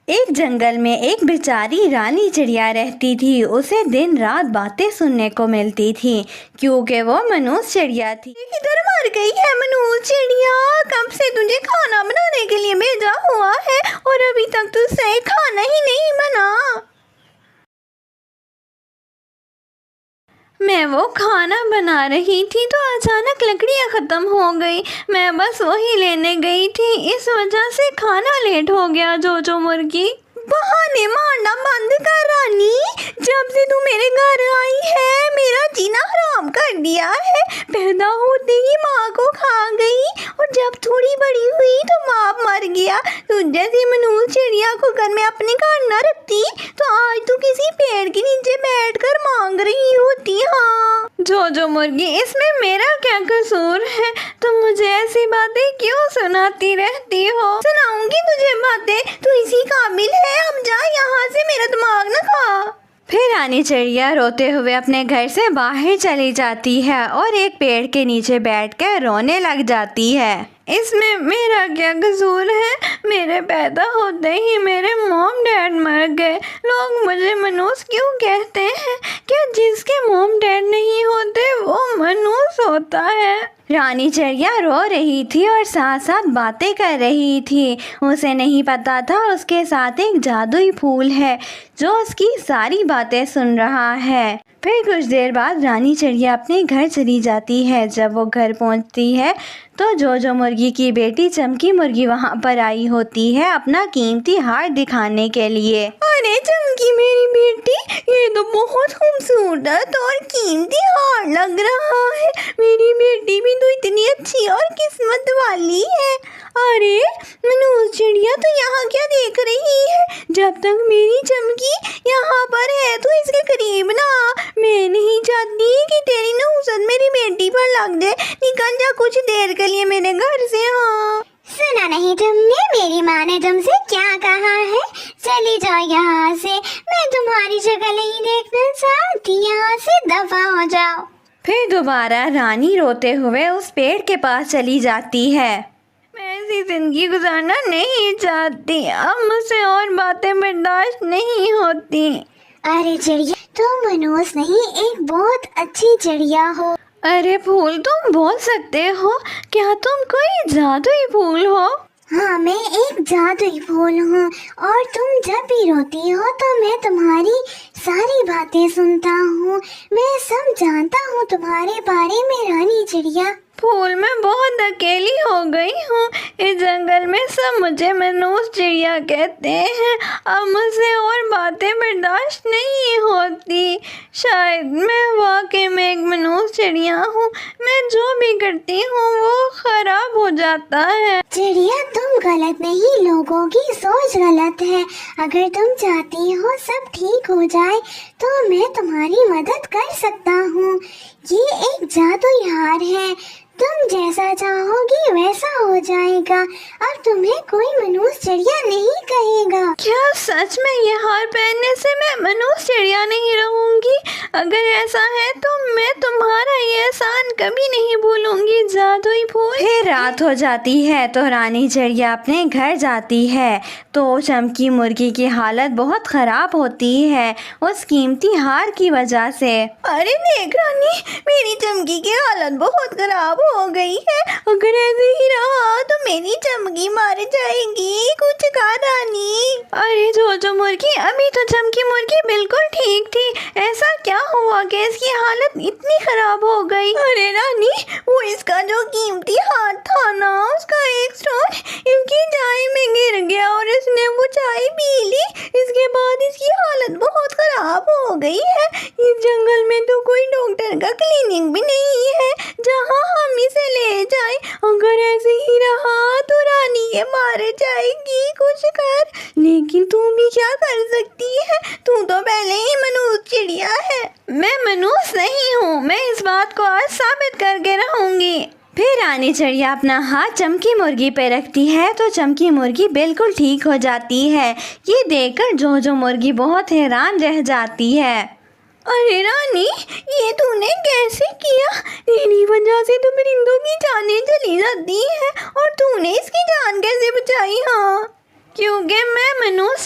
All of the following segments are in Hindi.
एक जंगल में एक बेचारी रानी चिड़िया रहती थी। उसे दिन रात बातें सुनने को मिलती थी क्योंकि वो मनूस चिड़िया थी। किधर मर गई है मनूस चिड़िया? कब से तुझे खाना बनाने के लिए भेजा हुआ है और अभी तक तुझसे खाना ही नहीं बना। मैं वो खाना बना रही थी तो अचानक लकड़ियाँ ख़त्म हो गई। मैं बस वही लेने गई थी, इस वजह से खाना लेट हो गया। जोजो मुर्गी, बहाने मारना बंद कर रानी। जब से तू मेरे घर आई है मेरा जीना हराम कर दिया है। पैदा होते ही माँ को खा गई और जब थोड़ी बड़ी हुई तो बाप मर गया। तू जैसी मनूस चिड़िया को घर में अपने घर न रखती तो आज तू किसी पेड़ के नीचे बैठकर मांग रही होती। हाँ जोजो मुर्गी, इसमें मेरा क्या कसूर है? तुम मुझे ऐसी बातें क्यों सुनाती रहती हो? सुनाऊंगी तुझे बातें, तू इसी काबिल है। अब जा यहाँ से, मेरा दिमाग न खा। फिर रानी चिड़िया रोते हुए अपने घर से बाहर चली जाती है और एक पेड़ के नीचे बैठकर रोने लग जाती है। इसमें मेरा क्या कसूर है? मेरे पैदा होते ही मेरे मॉम डैड मर गए। लोग मुझे मनूस क्यों कहते हैं? क्या जिसके मॉम डैड नहीं होते वो मनूस होता है? रानी चिड़िया रो रही थी और साथ साथ बातें कर रही थी। उसे नहीं पता था उसके साथ एक जादुई फूल है जो उसकी सारी बातें सुन रहा है। फिर कुछ देर बाद रानी चिड़िया अपने घर चली जाती है। जब वो घर पहुंचती है तो जोजो मुर्गी की बेटी चमकी मुर्गी वहां पर आई होती है अपना कीमती हार दिखाने के लिए। अरे चमकी मेरी बेटी, ये तो बहुत खूबसूरत और कीमती हार लग रहा है। मेरी बेटी भी तो इतनी अच्छी और किस्मत वाली है। अरे मनूस चिड़िया, तो यहाँ क्या देख रही है? जब तक मेरी चमकी यहाँ पर है तो इसके करीब ना। मैं नहीं चाहती कि तेरी नहुसत मेरी बेटी पर लग जाए। निकल जा कुछ देर के लिए मेरे घर से। हाँ सुना नहीं तुमने? मेरी माँ ने तुमसे क्या कहा है? चली जाओ यहाँ से, मैं तुम्हारी शक्ल नहीं देखना चाहती। यहाँ से दफा हो जाओ। फिर दोबारा रानी रोते हुए उस पेड़ के पास चली जाती है। मैं ऐसी जिंदगी गुजारना नहीं चाहती, अब मुझसे और बातें बर्दाश्त नहीं होती। अरे चिड़िया, तुम मनूस नहीं, एक बहुत अच्छी चिड़िया हो। अरे फूल, तुम बोल सकते हो? क्या तुम कोई जादुई फूल हो? हाँ, मैं एक जादुई फूल हूँ और तुम जब भी रोती हो तो मैं तुम्हारी सारी बातें सुनता हूँ। मैं सब जानता हूँ तुम्हारे बारे में रानी चिड़िया। फूल, मैं बहुत अकेली हो गई हूँ। इस जंगल में सब मुझे मनूस चिड़िया कहते हैं। अब मुझसे और बातें बर्दाश्त नहीं होती। शायद मैं वाकई में एक मनूस चिड़िया हूँ। मैं जो भी करती हूँ वो खराब हो जाता है। चिड़िया, तुम गलत नहीं, लोगों की सोच गलत है। अगर तुम चाहती हो सब ठीक हो जाए तो मैं तुम्हारी मदद कर सकता हूँ। ये एक जादुई हार है, तुम जैसा चाहोगी वैसा हो जाएगा। अब तुम्हें कोई मनूस चिड़िया नहीं कहेगा। क्या सच में ये हार पहनने से मैं मनूस चिड़िया नहीं रहूंगी? अगर ऐसा है तो मैं तुम्हारा ये एहसान कभी नहीं भूलूंगी जादुई फूल। फिर रात हो जाती है तो रानी चिड़िया अपने घर जाती है तो चमकी मुर्गी की हालत बहुत खराब होती है उस कीमती हार की वजह से। अरे देख रानी, मेरी चमकी की हालत बहुत खराब हो गई है। अगर ऐसे ही रहा तो मेरी चमकी मार जाएगी। कुछ कहा रानी? अरे जोजो मुर्गी, अभी तो चमकी मुर्गी बिल्कुल ठीक थी। ऐसा क्या हुआ कि इसकी हालत इतनी खराब हो गई? अरे रानी, वो इसका जो कीमती हार था ना, उसका एक स्टोन इसकी चाय में गिर गया और इसने वो चाय पी ली। इसके बाद इसकी हालत बहुत खराब हो गई है। इस जंगल में तो कोई डॉक्टर का क्लिनिक भी नहीं है जहाँ हम इसे ले जाए। अगर ऐसे ही रहा तो रानी ये मार जाएगी। कुछ कर। लेकिन तू भी क्या कर सकती है? तू तो पहले ही मनूस चिड़िया है। मैं मनूस नहीं हूँ, मैं इस बात को आज साबित करके रहूंगी। फिर रानी चिड़िया अपना हाथ चमकी मुर्गी पे रखती है तो चमकी मुर्गी बिल्कुल ठीक हो जाती है। ये देखकर जोजो मुर्गी बहुत हैरान रह जाती है। अरे रानी, ये तूने कैसे किया? तेरी वजह से तो परिंदों की जानें चली जाती हैं और तूने इसकी जान कैसे बचाई? हाँ, क्योंकि मैं मनूस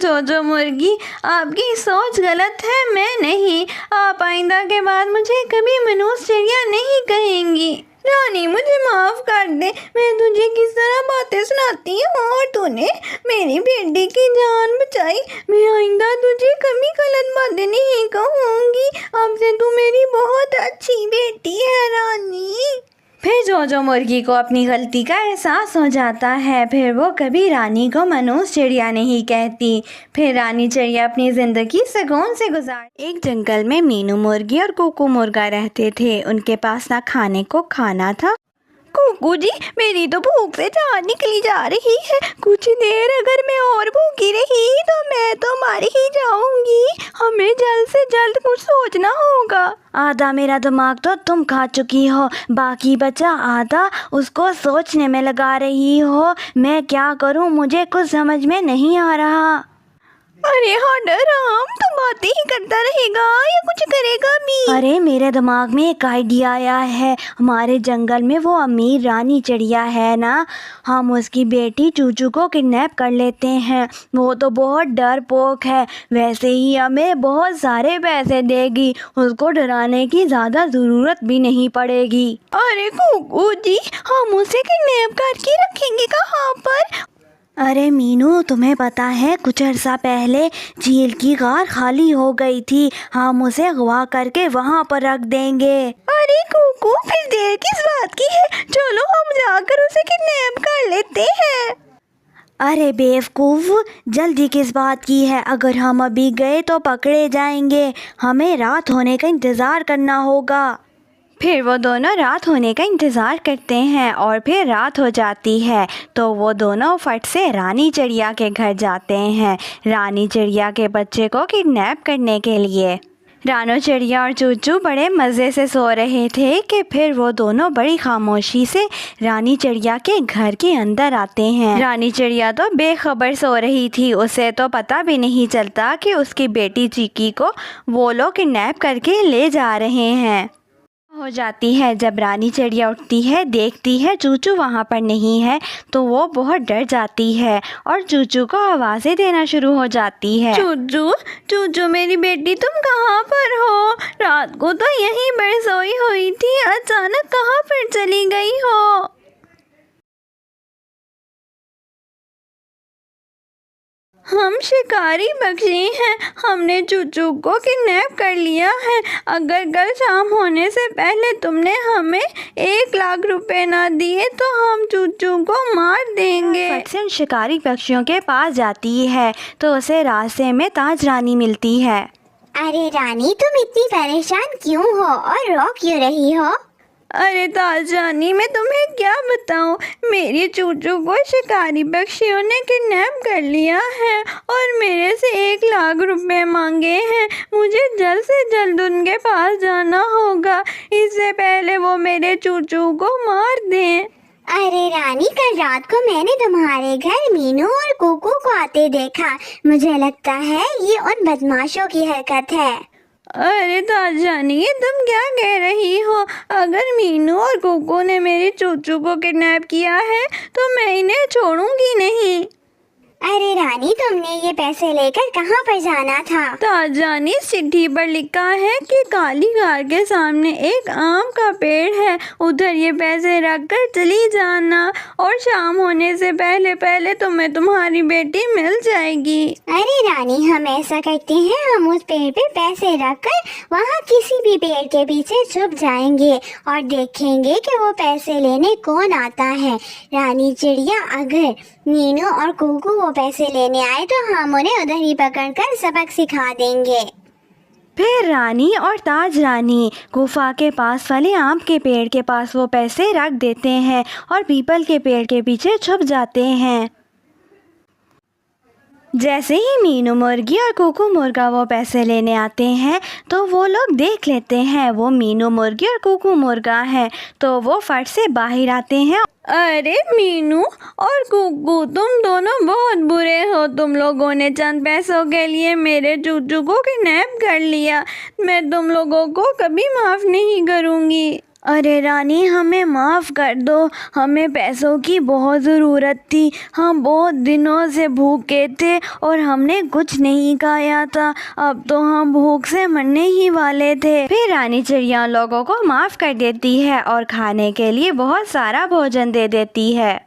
जोजो मुर्गी, आपकी सोच गलत है, मैं नहीं। आप आइंदा के बाद मुझे कभी मनहूस चिड़िया नहीं कहेंगी। रानी मुझे माफ़ कर दे, मैं तुझे किस तरह बातें सुनाती हूँ और तूने मेरी बेटी की जान बचाई। मैं आइंदा तुझे कभी गलत बातें नहीं कहूँगी। अब से तू मेरी बहुत अच्छी बेटी है रानी। फिर जोजो मुर्गी को अपनी गलती का एहसास हो जाता है। फिर वो कभी रानी को मनहूस चिड़िया नहीं कहती। फिर रानी चिड़िया अपनी ज़िंदगी सुकून से गुजार। एक जंगल में मीनू मुर्गी और कुकू मुर्गा रहते थे। उनके पास ना खाने को खाना था। कुकू जी, मेरी तो भूख से जान निकली जा रही है। कुछ देर अगर मैं और भूखी रही तो मैं तो मर ही जाऊंगी। हमें जल्द से जल्द कुछ सोचना होगा। आधा मेरा दिमाग तो तुम खा चुकी हो, बाकी बचा आधा उसको सोचने में लगा रही हो। मैं क्या करूं, मुझे कुछ समझ में नहीं आ रहा। अरे हट राम, तू बातें ही करता रहेगा या कुछ करेगा भी? अरे मेरे दिमाग में एक आइडिया आया है। हमारे जंगल में वो अमीर रानी चिड़िया है ना, हम उसकी बेटी चूचू को किडनैप कर लेते हैं। वो तो बहुत डरपोक है, वैसे ही हमें बहुत सारे पैसे देगी। उसको डराने की ज़्यादा ज़रूरत भी नहीं पड़ेगी। अरे कुकू जी, हम उसे किडनैप करके रखेंगे कहाँ पर? अरे मीनू, तुम्हें पता है कुछ अर्सा पहले झील की गार खाली हो गई थी। हम उसे अगवा करके वहाँ पर रख देंगे। अरे कुकू, फिर देर किस बात की है? चलो हम जाकर उसे किडनैप कर लेते हैं। अरे बेवकूफ़, जल्दी किस बात की है? अगर हम अभी गए तो पकड़े जाएंगे। हमें रात होने का इंतज़ार करना होगा। फिर वो दोनों रात होने का इंतज़ार करते हैं और फिर रात हो जाती है तो वो दोनों फट से रानी चिड़िया के घर जाते हैं, रानी चिड़िया के बच्चे को किडनैप करने के लिए। रानो चिड़िया और चूचू बड़े मज़े से सो रहे थे कि फिर वो दोनों बड़ी खामोशी से रानी चिड़िया के घर के अंदर आते हैं। रानी चिड़िया तो बेखबर सो रही थी, उसे तो पता भी नहीं चलता कि उसकी बेटी चीकी को वो लोग किडनैप करके ले जा रहे हैं। हो जाती है जब रानी चिड़िया उठती है, देखती है चूचू वहाँ पर नहीं है तो वो बहुत डर जाती है और चूचू को आवाज़ें देना शुरू हो जाती है। चूचू, चूचू मेरी बेटी, तुम कहाँ पर हो? रात को तो यहीं पर सोई हुई थी, अचानक कहाँ पर चली गई हो? हम शिकारी पक्षी हैं, हमने चूचू को किडनैप कर लिया है। अगर कल शाम होने से पहले तुमने हमें 1 लाख रुपए ना दिए तो हम चूचू को मार देंगे। फट से शिकारी पक्षियों के पास जाती है तो उसे रास्ते में ताज रानी मिलती है। अरे रानी, तुम इतनी परेशान क्यों हो और रो क्यों रही हो? अरे ताज रानी, मैं तुम्हें क्या बताऊं, मेरी चूचू को शिकारी पक्षियों ने किडनैप कर लिया है और मेरे से 1 लाख रुपए मांगे हैं। मुझे जल्द से जल्द उनके पास जाना होगा, इससे पहले वो मेरे चूचू को मार दें। अरे रानी, कल रात को मैंने तुम्हारे घर मीनू और कुकू को आते देखा। मुझे लगता है ये उन बदमाशों की हरकत है। अरे ताज रानी, ये तुम क्या कह रही हो? अगर मीनू और कुकू ने मेरे चूचू को किडनैप किया है तो मैं इन्हें छोड़ूंगी नहीं। अरे रानी, तुमने ये पैसे लेकर कहाँ पर जाना था? ताज रानी, इस चिट्ठी पर लिखा है कि काली गार के सामने एक आम का पेड़ है, उधर ये पैसे रखकर चली जाना और शाम होने से पहले पहले तुम्हें तुम्हारी बेटी मिल जाएगी। अरे रानी, हम ऐसा करते हैं, हम उस पेड़ पे पैसे रखकर वहाँ किसी भी पेड़ के पीछे छुप जाएंगे और देखेंगे कि वो पैसे लेने कौन आता है। रानी चिड़िया, अगर मीनू और कुकू वो पैसे लेने आए तो हम उन्हें उधर ही पकड़कर सबक सिखा देंगे। फिर रानी और ताज रानी गुफा के पास वाले आम के पेड़ के पास वो पैसे रख देते हैं और पीपल के पेड़ के पीछे छुप जाते हैं। जैसे ही मीनू मुर्गी और कुकू मुर्गा वो पैसे लेने आते हैं तो वो लोग देख लेते हैं वो मीनू मुर्गी और कुकू मुर्गा है तो वो फट से बाहर आते हैं। अरे मीनू और कुकू, तुम दोनों बहुत बुरे हो। तुम लोगों ने चंद पैसों के लिए मेरे चूचू को किडनैप कर लिया। मैं तुम लोगों को कभी माफ़ नहीं करूँगी। अरे रानी, हमें माफ़ कर दो, हमें पैसों की बहुत ज़रूरत थी। हम बहुत दिनों से भूखे थे और हमने कुछ नहीं खाया था। अब तो हम भूख से मरने ही वाले थे। फिर रानी चिड़िया लोगों को माफ़ कर देती है और खाने के लिए बहुत सारा भोजन दे देती है।